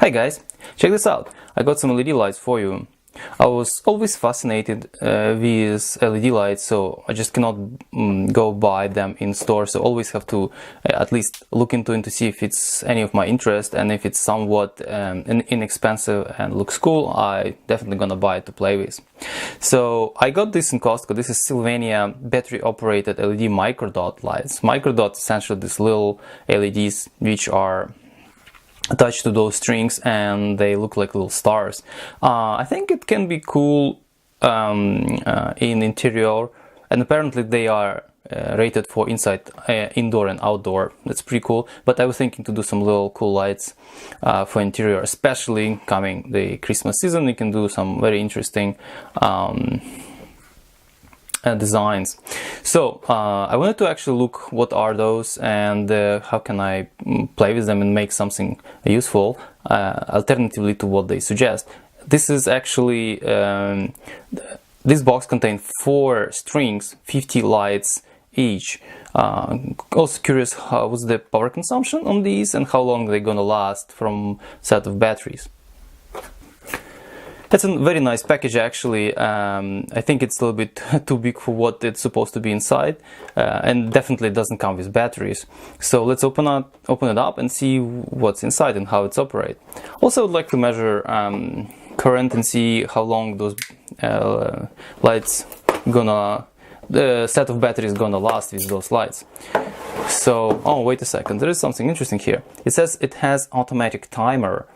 Hi guys, check this out. I got some LED lights for you. I was always fascinated with LED lights, so I just cannot go buy them in stores. So always have to at least look into it to see if it's any of my interest, and if it's somewhat inexpensive and looks cool, I definitely gonna buy it to play with. So I got this in Costco. This is Sylvania battery operated LED microdot lights. Microdot essentially these little LEDs which are attached to those strings, and they look like little stars. I think it can be cool in interior, and apparently they are rated for inside, indoor and outdoor. That's pretty cool. But I was thinking to do some little cool lights for interior, especially coming the Christmas season. You can do some very interesting designs. So I wanted to actually look what are those, and how can I play with them and make something useful alternatively to what they suggest. This is actually this box contains 4 strings, 50 lights each. Also curious what's the power consumption on these and how long they're gonna last from set of batteries. That's a very nice package actually. I think it's a little bit too big for what it's supposed to be inside, and definitely doesn't come with batteries. So let's open it up and see what's inside and how it's operate. Also, I would like to measure current and see how long those lights the set of batteries gonna last with those lights. So, oh wait a second, there is something interesting here. It says it has automatic timer.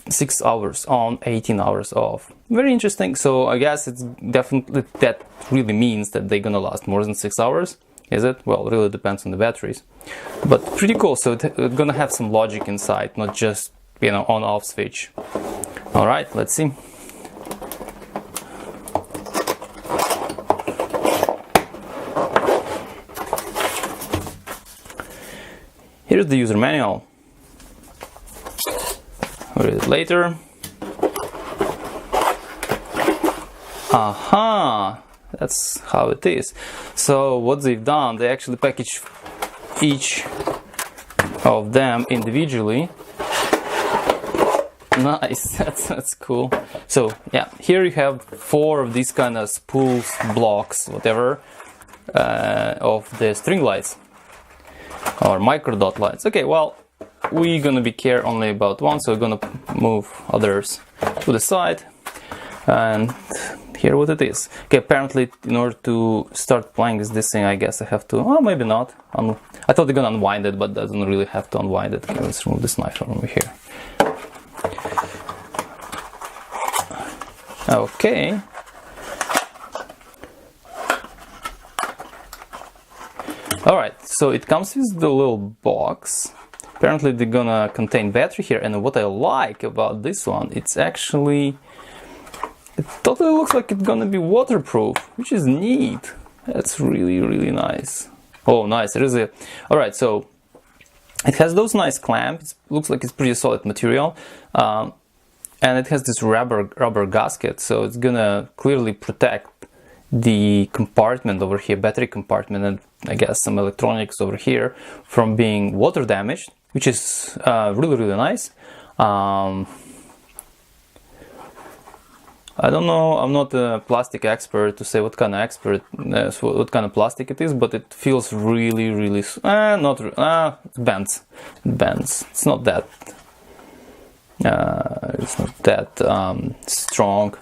6 hours on, 18 hours off. Very interesting. So I guess it's definitely, that really means that they're gonna last more than 6 hours. Is it? Well, it really depends on the batteries. But pretty cool. So it's gonna have some logic inside, not just, you know, on-off switch. All right, let's see. Here's the user manual. Read it later. Aha, that's how it is. So what they've done, they actually package each of them individually. Nice, that's cool. So yeah, here you have 4 of these kind of spools, blocks, whatever, of the string lights or microdot lights. Okay, well, we're gonna be care only about one, so we're gonna move others to the side and hear what it is. Okay, apparently in order to start playing with this thing, I guess I have to, oh maybe not. I thought they're gonna unwind it, but doesn't really have to unwind it. Okay, let's remove this knife from over here. Okay. Alright, so it comes with the little box. Apparently they're gonna contain battery here, and what I like about this one, it's actually, it totally looks like it's gonna be waterproof, which is neat. That's really nice. Oh nice, there is a, alright, so it has those nice clamps. It looks like it's pretty solid material, and it has this rubber gasket, so it's gonna clearly protect the compartment over here, battery compartment, and I guess some electronics over here from being water damaged, which is really nice. I don't know, I'm not a plastic expert to say what kind of plastic it is, but it feels really it bends. It's not that strong.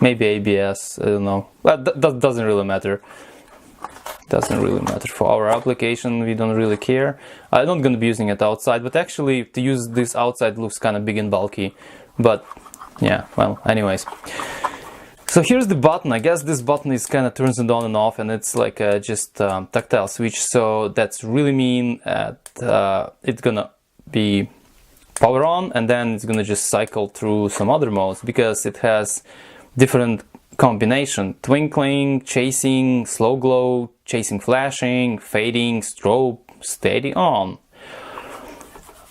Maybe ABS, I don't know, but that doesn't really matter. Doesn't really matter for our application. We don't really care. I'm not going to be using it outside, but actually to use this outside looks kind of big and bulky. But yeah, well, anyways. So here's the button. I guess this button is kind of turns it on and off, and it's like just tactile switch. So that's really mean that it's gonna be power on, and then it's gonna just cycle through some other modes, because it has different combination: twinkling, chasing, slow glow, chasing flashing, fading, strobe, steady on.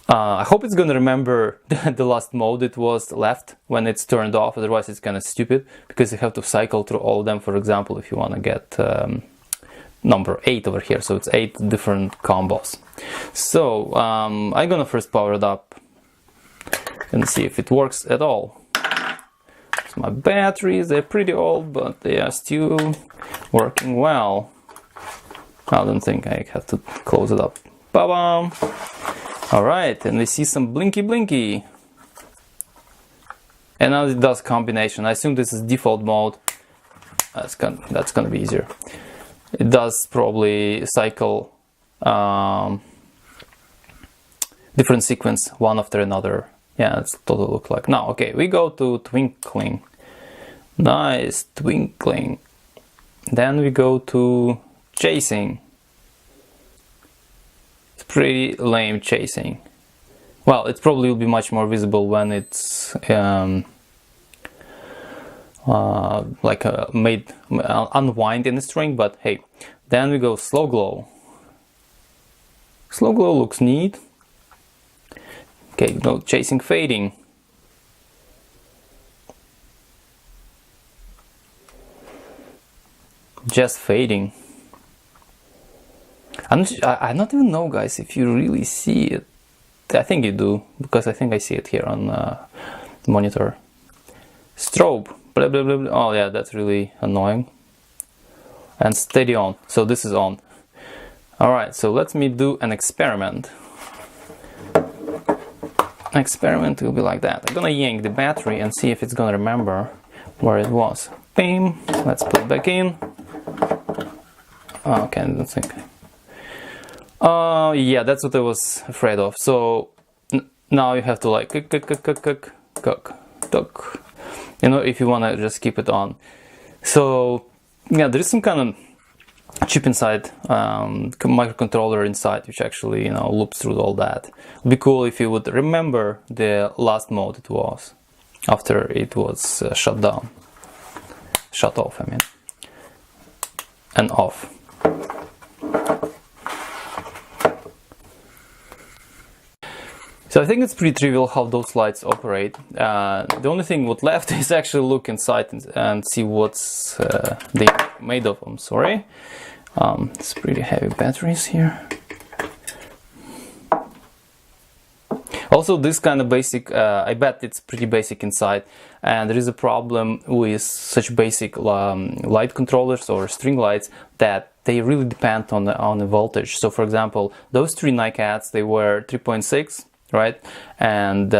I hope it's gonna remember the last mode it was left when it's turned off, otherwise it's kind of stupid, because you have to cycle through all of them. For example, if you want to get number 8 over here, so it's 8 different combos. So I'm gonna first power it up and see if it works at all. So my batteries, they're pretty old, but they are still working well. I don't think I have to close it up. Ba-bam! Alright, and we see some blinky blinky. And now it does combination. I assume this is default mode. That's gonna be easier. It does probably cycle different sequence one after another. Yeah, that's what it looks like. Now, okay, we go to Twinkling. Nice, Twinkling. Then we go to Chasing. It's pretty lame chasing. Well, it probably will be much more visible when it's like made unwind in the string, but hey. Then we go Slow Glow. Slow Glow looks neat. Okay, no Chasing Fading. Just fading. I don't even know, guys, if you really see it. I think you do, because I think I see it here on the monitor. Strobe. Blah, blah, blah, blah. Oh yeah, that's really annoying. And steady on. So this is on. Alright, so let me do an experiment. An experiment will be like that. I'm gonna yank the battery and see if it's gonna remember where it was. Bam! Let's put it back in. Oh, okay, I don't think. Yeah, that's what I was afraid of. So now you have to like cook. You know, if you wanna just keep it on. So yeah, there is some kind of chip inside, microcontroller inside, which actually, you know, loops through all that. It'd be cool if you would remember the last mode it was after it was shut off, I mean, and off. So I think it's pretty trivial how those lights operate. The only thing what left is actually look inside and see what's they made of. I'm sorry. It's pretty heavy batteries here. Also, this kind of basic, I bet it's pretty basic inside, and there is a problem with such basic light controllers or string lights that they really depend on the voltage. So, for example, those three NiCads, they were 3.6. Right, and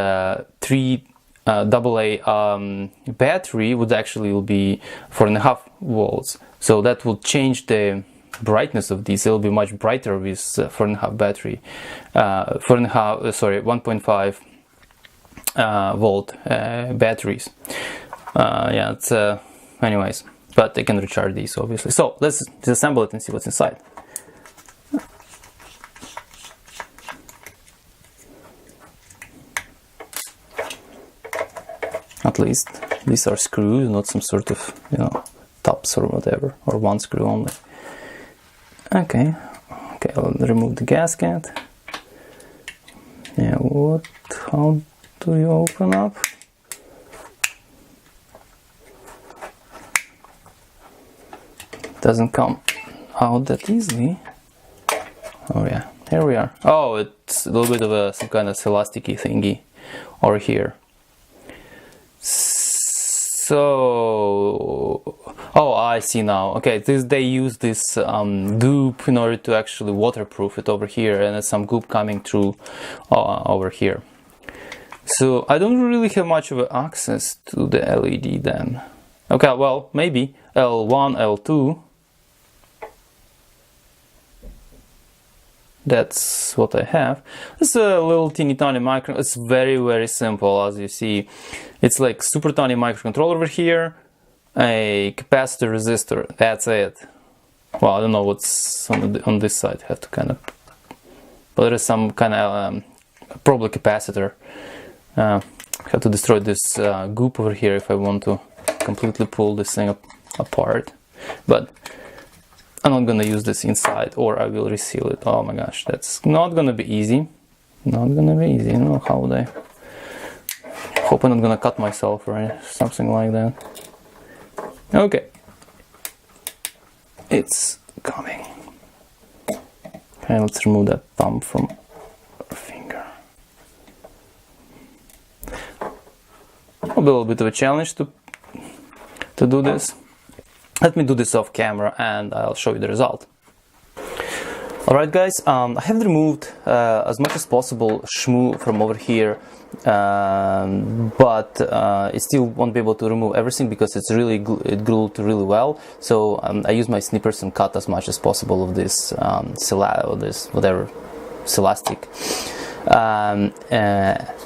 3 AA battery would actually be 4.5 volts. So that will change the brightness of these. It'll be much brighter with 4.5 battery, 1.5 volt batteries. Yeah, it's anyways, but they can recharge these obviously. So let's disassemble it and see what's inside. At least these are screws, not some sort of, you know, tops or whatever, or one screw only. Okay, I'll remove the gasket. Yeah, how do you open up? Doesn't come out that easily. Oh yeah, here we are. Oh, it's a little bit of some kind of elasticy thingy over here. So, oh, I see now. Okay, they use this goop in order to actually waterproof it over here, and there's some goop coming through over here. So I don't really have much of access to the LED then. Okay, well, maybe L1, L2. That's what I have. It's a little teeny tiny micro. It's very, very simple, as you see. It's like super tiny microcontroller over here, a capacitor resistor. That's it. Well, I don't know what's on this side. Have to kind of, but there is some kind of probably capacitor. Have to destroy this goop over here if I want to completely pull this thing apart. But I'm not gonna use this inside, or I will reseal it. Oh my gosh, that's not gonna be easy. Not gonna be easy. I don't know how would I. Hope I'm not gonna cut myself or something like that. Okay, it's coming. Okay, let's remove that thumb from our finger. a little bit of a challenge to do this. Let me do this off camera and I'll show you the result. Alright guys, I have removed as much as possible shmoo from over here, but I still won't be able to remove everything because it's really it glued really well. So I use my snippers and cut as much as possible of this elastic.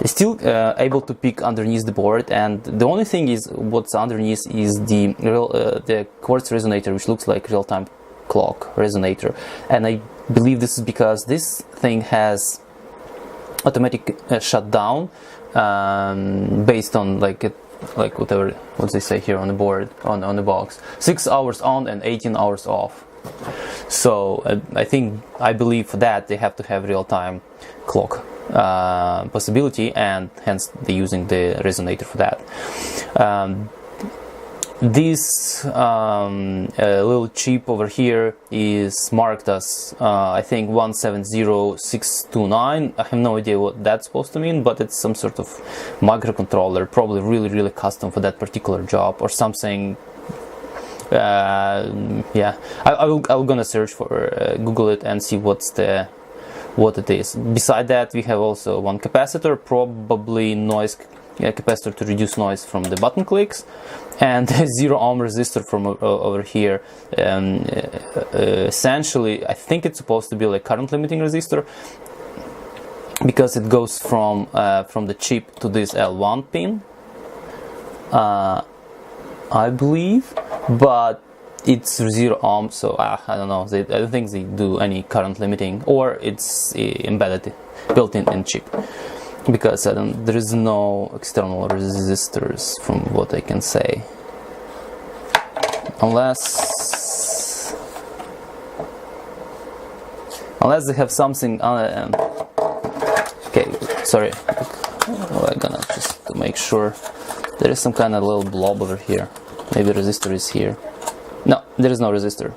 Still able to pick underneath the board, and the only thing is what's underneath is the quartz resonator, which looks like real-time clock resonator, and I believe this is because this thing has automatic shutdown based on like whatever what they say here on the board on the box, 6 hours on and 18 hours off. So I believe for that they have to have real-time clock possibility, and hence they're using the resonator for that. This little chip over here is marked as I think 170629. I have no idea what that's supposed to mean, but it's some sort of microcontroller, probably really custom for that particular job or something. Yeah, I'm gonna search for Google it and see what it is. Beside that, we have also one capacitor, probably noise capacitor to reduce noise from the button clicks, and a 0 ohm resistor from over here. Essentially, I think it's supposed to be like current limiting resistor because it goes from the chip to this L1 pin, I believe, but it's 0 ohm, so I don't know. I don't think they do any current limiting, or it's embedded, built-in chip, because there is no external resistors from what I can say, unless they have something. Okay, sorry. I'm gonna just to make sure there is some kind of little blob over here. Maybe resistor is here. No, there is no resistor.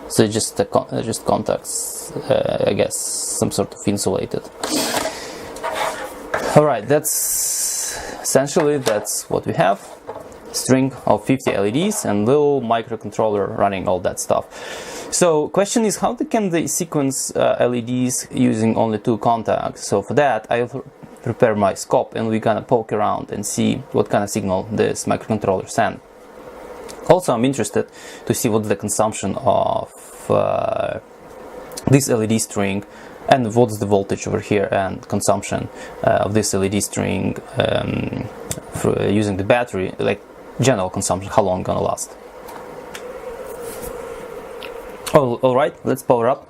So it's just contacts. I guess some sort of insulated. Alright, that's what we have. String of 50 LEDs and little microcontroller running all that stuff. So question is, how can they sequence LEDs using only 2 contacts? So for that I'll prepare my scope and we're gonna poke around and see what kind of signal this microcontroller sends. Also, I'm interested to see what's the consumption of this LED string, and what's the voltage over here and consumption of this LED string for using the battery, like general consumption, how long gonna last. Oh, all right, let's power up.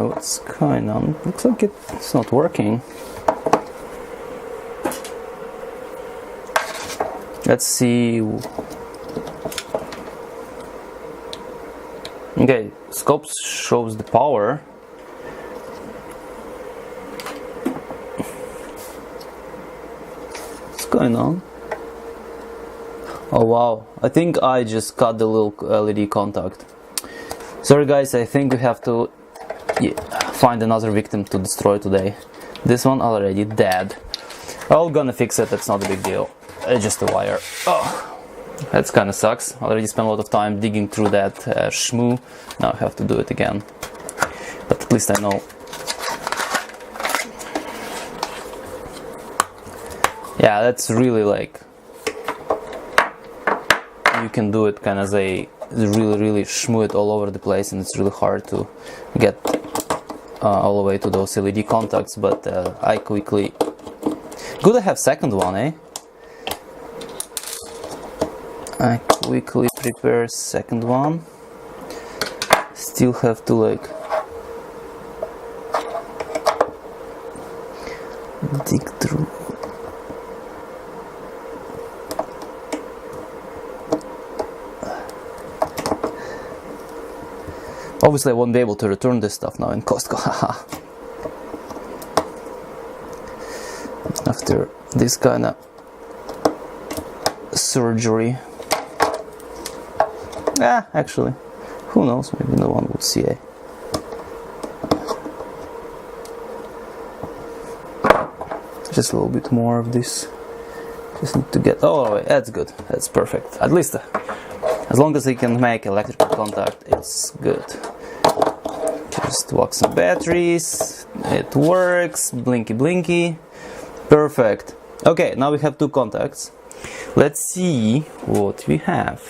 What's going on? Looks like it's not working. Let's see. Okay, scope shows the power. What's going on? Oh wow, I think I just cut the little LED contact. Sorry guys, I think we have to find another victim to destroy today. This one already dead. I'm gonna fix it, that's not a big deal. It's just a wire. Oh, that kind of sucks. Already spent a lot of time digging through that shmoo. Now I have to do it again. But at least I know. Yeah, that's really like, you can do it kind of really shmoo it all over the place, and it's really hard to get all the way to those LED contacts, but I quickly... Good to have second one, eh? I quickly prepare second one. Still have to like dig through. Obviously I won't be able to return this stuff now in Costco, haha. After this kind of surgery. Actually, who knows, maybe no one would see it. Just a little bit more of this. Just need to get, oh, that's good, that's perfect. At least as long as you can make electrical contact, it's good. Just walk some batteries, it works, blinky blinky, perfect. Okay, now we have two contacts. Let's see what we have.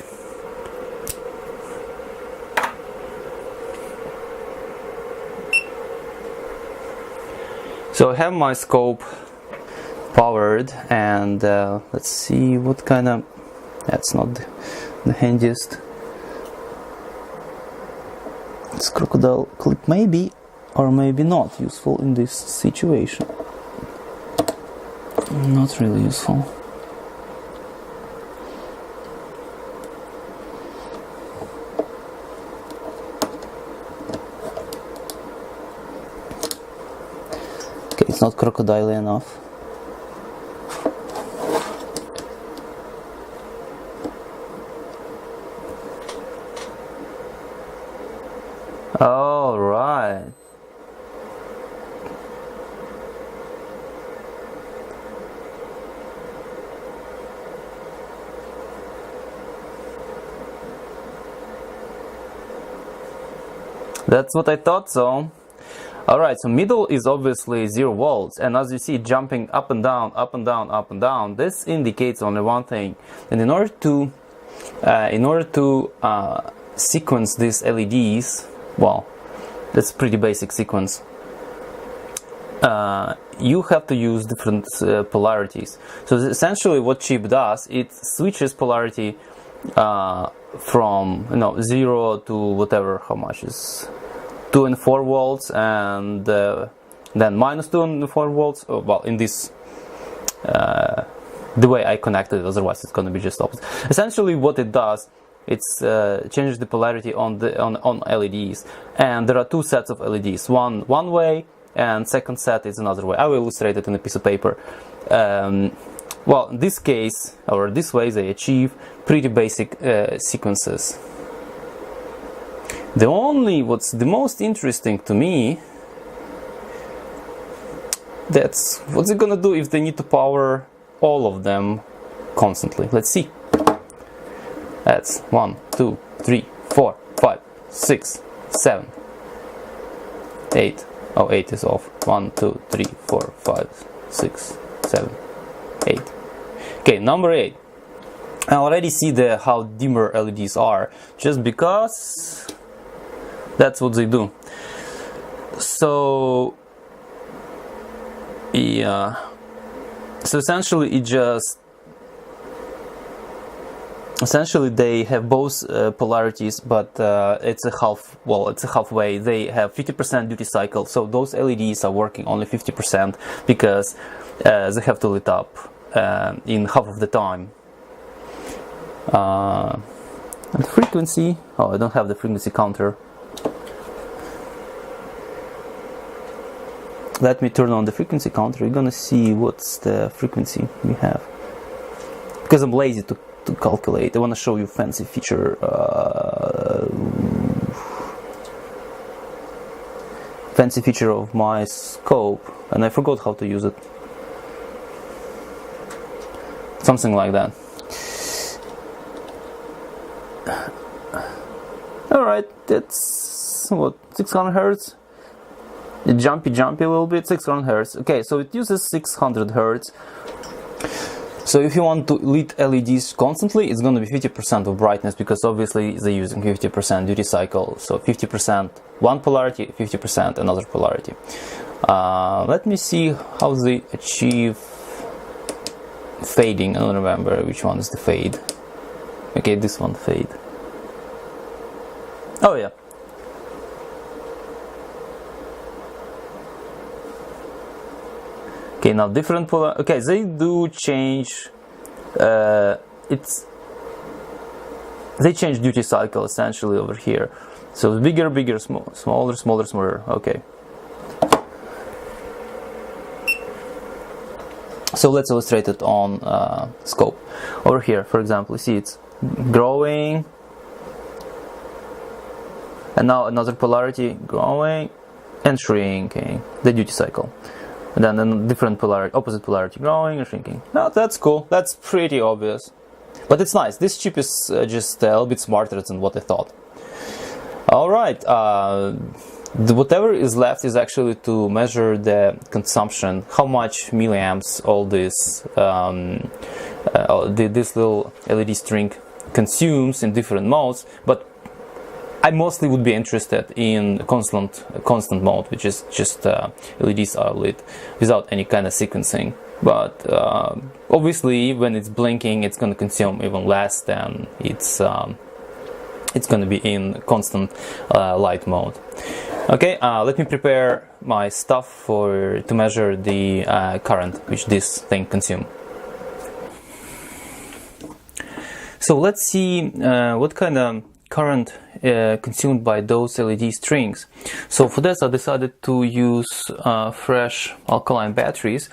So I have my scope powered, and let's see what kind of, that's not the handiest. It's crocodile clip, maybe or maybe not useful in this situation. Not really useful. Okay, it's not crocodile enough. All right. That's what I thought so. Alright, so middle is obviously 0 volts, and as you see jumping up and down, up and down, up and down, this indicates only one thing. And in order to sequence these LEDs, well, that's pretty basic sequence, you have to use different polarities. So essentially what chip does, it switches polarity from 0 to whatever, how much is 2 and 4 volts, and then minus 2 and 4 volts. Oh, well, in this the way I connected it, otherwise it's going to be just opposite. Essentially what it does, it's changes the polarity on LEDs, and there are two sets of LEDs, one way and second set is another way. I will illustrate it in a piece of paper. Well, in this case, or this way, they achieve pretty basic sequences. What's the most interesting to me, that's what's it gonna do if they need to power all of them constantly. Let's see. That's 1, 2, 3, 4, 5, 6, 7, 8. Oh, 8 is off. 1, 2, 3, 4, 5, 6, 7, 8. Okay, number 8. I already see how dimmer LEDs are, just because that's what they do. So yeah, so essentially they have both polarities, but it's a halfway. They have 50% duty cycle, so those LEDs are working only 50% because they have to lit up in half of the time. And frequency, oh, I don't have the frequency counter. Let me turn on the frequency counter. You're gonna see what's the frequency we have, because I'm lazy to calculate. I want to show you fancy feature of my scope, and I forgot how to use it. Something like that. Alright, that's what, 600 Hertz. Jumpy a little bit, 600 Hertz. Okay, so it uses 600 Hertz. So if you want to lit LEDs constantly, it's going to be 50% of brightness, because obviously they're using 50% duty cycle. So 50% one polarity, 50% another polarity. Let me see how they achieve fading. I don't remember which one is the fade. Okay, this one, fade. Oh yeah. Okay, now different polar. Okay, they do change. They change duty cycle essentially over here. So bigger, smaller, smaller. Okay. So let's illustrate it on scope. Over here, for example, you see it's growing, and now another polarity growing and shrinking. The duty cycle. and then a different polarity, opposite polarity, growing and shrinking. Now that's cool. That's pretty obvious, but it's nice. This chip is just a little bit smarter than what I thought. All right, whatever is left is actually to measure the consumption, how much milliamps all this this little LED string consumes in different modes, but I mostly would be interested in constant mode, which is just LEDs are lit without any kind of sequencing. But obviously, when it's blinking, it's going to consume even less than it's going to be in constant light mode. Okay, let me prepare my stuff to measure the current which this thing consumes. So let's see what kind of current consumed by those LED strings. So for this I decided to use fresh alkaline batteries,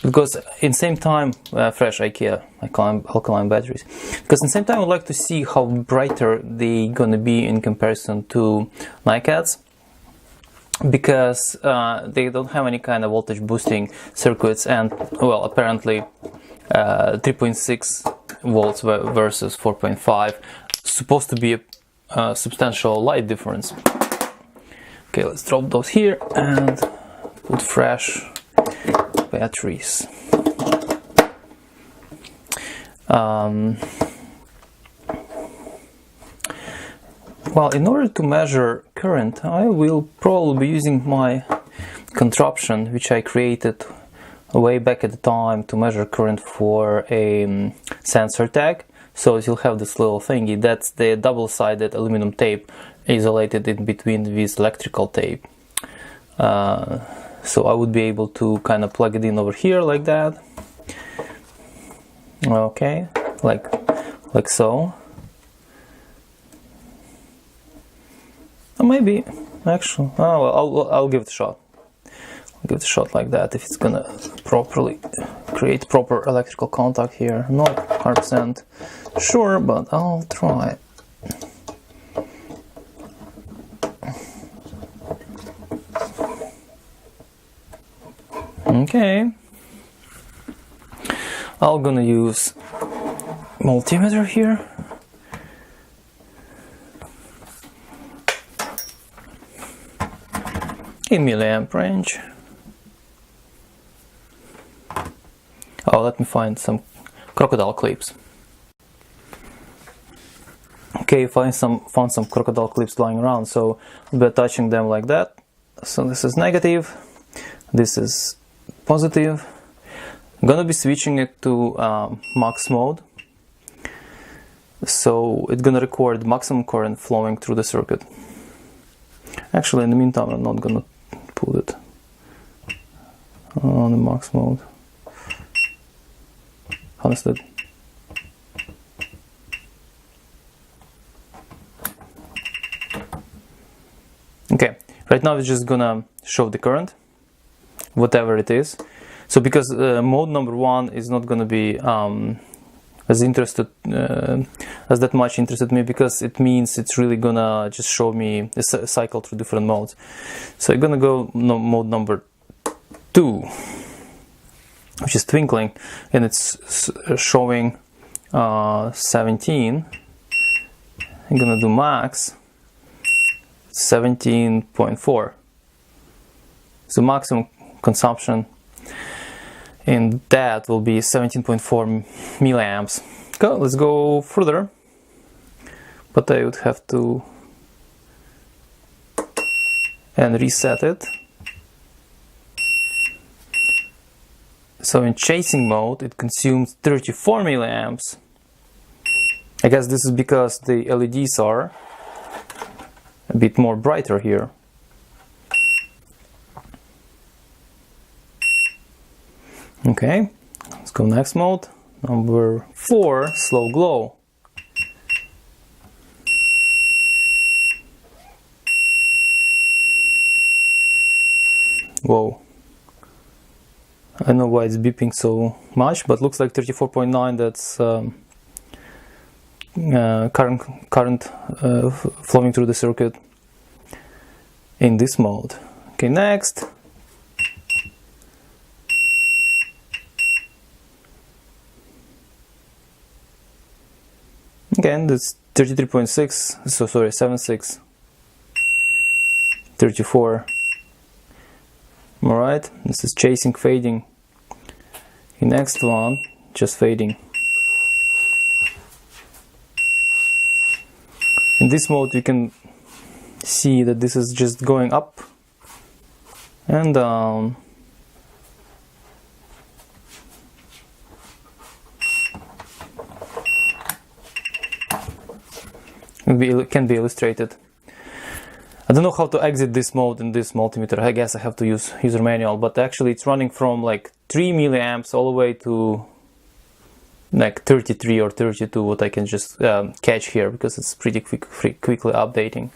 because in same time fresh IKEA alkaline batteries, because in same time I would like to see how brighter they gonna be in comparison to NiCads, because they don't have any kind of voltage boosting circuits, and well, apparently 3.6 volts versus 4.5 supposed to be a substantial light difference. Okay, let's drop those here and put fresh batteries. Well, in order to measure current, I will probably be using my contraption which I created way back at the time to measure current for a sensor tag. So you'll have this little thingy, that's the double-sided aluminum tape isolated in between with electrical tape. So I would be able to kind of plug it in over here like that. Okay, like so. Or maybe, actually, oh, well, I'll give it a shot. I'll give it a shot like that if it's gonna properly create proper electrical contact here. Not 100% sure, but I'll try. Okay. I'm gonna use multimeter here. In milliamp range. Oh, let me find some crocodile clips. Okay, found some crocodile clips lying around, so I'll be attaching them like that. So this is negative, this is positive. I'm gonna be switching it to max mode, so it's gonna record maximum current flowing through the circuit. Actually, in the meantime, I'm not gonna put it on the max mode. Understood. Okay, right now it's just gonna show the current, whatever it is. So because mode number 1 is not gonna be as that much interested me, because it means it's really gonna just show me a cycle through different modes. So I'm gonna go mode number 2, which is Twinkling, and it's showing 17. I'm gonna do max 17.4. So maximum consumption in that will be 17.4 milliamps. Okay, let's go further, but I would have to and reset it. So in chasing mode it consumes 34 milliamps. I guess this is because the LEDs are a bit more brighter here. Okay, let's go next mode, number 4, slow glow. Whoa, I don't know why it's beeping so much, but looks like 34.9, that's current flowing through the circuit in this mode. Okay, next. Again, that's 33.6, so sorry, 7.6, 34. Alright, this is chasing, fading. The next one, just fading. In this mode we can see that this is just going up and down. It can be illustrated. I don't know how to exit this mode in this multimeter. I guess I have to use user manual, but actually it's running from like 3 milliamps all the way to like 33 or 32, what I can just catch here, because it's pretty quickly updating.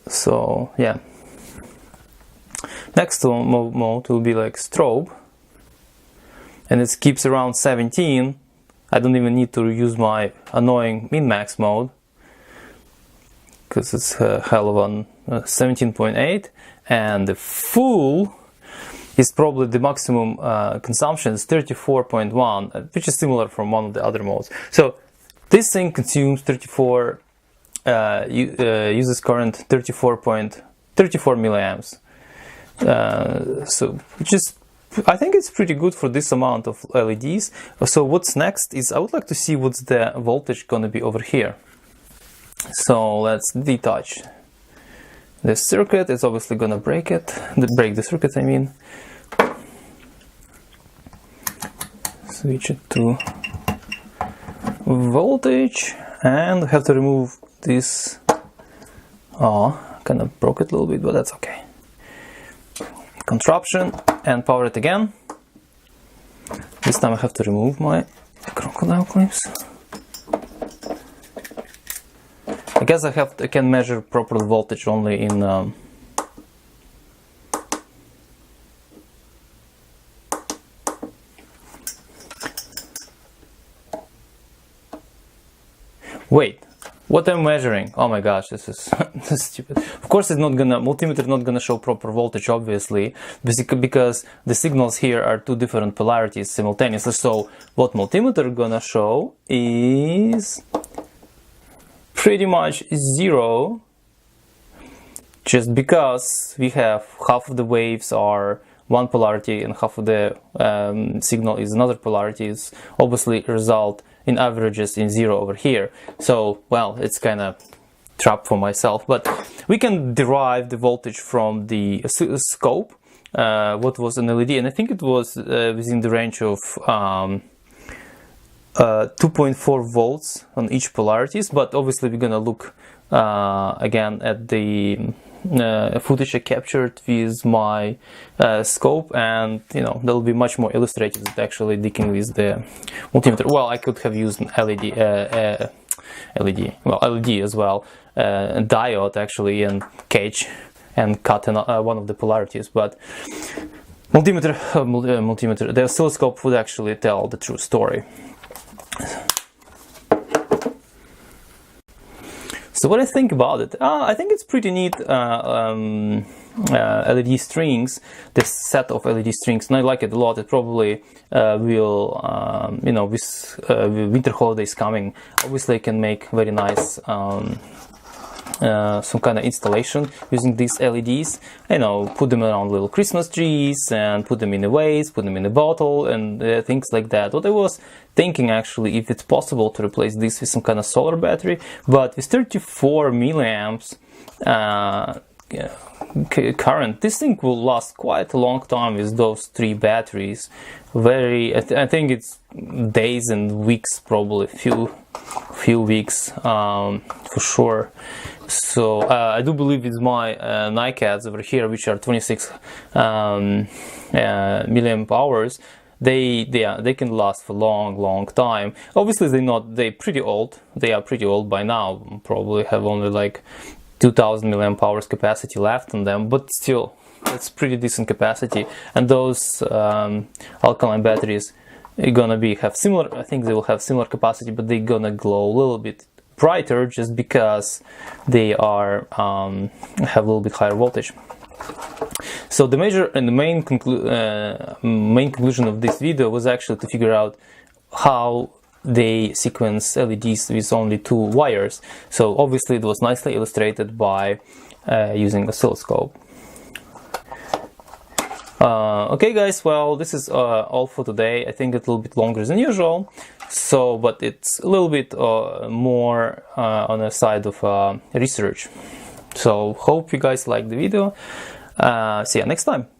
So yeah, next mode will be like strobe, and it keeps around 17. I don't even need to use my annoying min-max mode, because it's a hell of a 17.8, and the full is probably the maximum consumption is 34.1, which is similar from one of the other modes. So this thing consumes 34, uses current 34 milliamps. So which is, I think it's pretty good for this amount of LEDs. So what's next is I would like to see what's the voltage gonna be over here. So let's detach the circuit. It's obviously gonna break the circuit, I mean. Switch it to voltage, and we have to remove this. Oh, kind of broke it a little bit, but that's okay. Contraption, and power it again. This time I have to remove my crocodile clips. I guess I can measure proper voltage only in wait, what I'm measuring? Oh my gosh, this is this is stupid. Of course, it's not gonna, multimeter not gonna show proper voltage, obviously, basically because the signals here are two different polarities simultaneously. So what multimeter gonna show is pretty much 0, just because we have half of the waves are one polarity and half of the signal is another polarity. It's obviously result in averages in 0 over here. So, well, it's kind of trap for myself, but we can derive the voltage from the scope, what was an LED, and I think it was within the range of 2.4 volts on each polarities, but obviously we're gonna look again at the footage I captured with my scope, and you know, that'll be much more illustrated than actually digging with the multimeter. Well, I could have used an LED as well, diode actually, and catch and cut one of the polarities, but multimeter, the oscilloscope would actually tell the true story. So what I think about it, I think it's pretty neat. LED strings, this set of LED strings, and I like it a lot. It probably will, you know, with winter holidays coming, obviously I can make very nice some kind of installation using these LEDs. You know, put them around little Christmas trees and put them in a vase, put them in a bottle, and things like that. What I was thinking actually, if it's possible to replace this with some kind of solar battery, but with 34 milliamps current, this thing will last quite a long time with those 3 batteries. I think it's days and weeks, probably few weeks for sure. So I do believe it's my NiCads over here, which are 26 milliamp hours. They can last for long time. Obviously they're pretty old. They are pretty old by now. Probably have only like 2000 milliamp hours capacity left on them, but still it's pretty decent capacity. And those alkaline batteries are gonna have similar, I think they will have similar capacity, but they're gonna glow a little bit brighter just because they are have a little bit higher voltage. So the main conclusion of this video was actually to figure out how they sequence LEDs with only 2 wires. So obviously it was nicely illustrated by using oscilloscope. Okay guys, well, this is all for today. I think it's a little bit longer than usual, so but it's a little bit more on the side of research. So hope you guys liked the video. See you next time.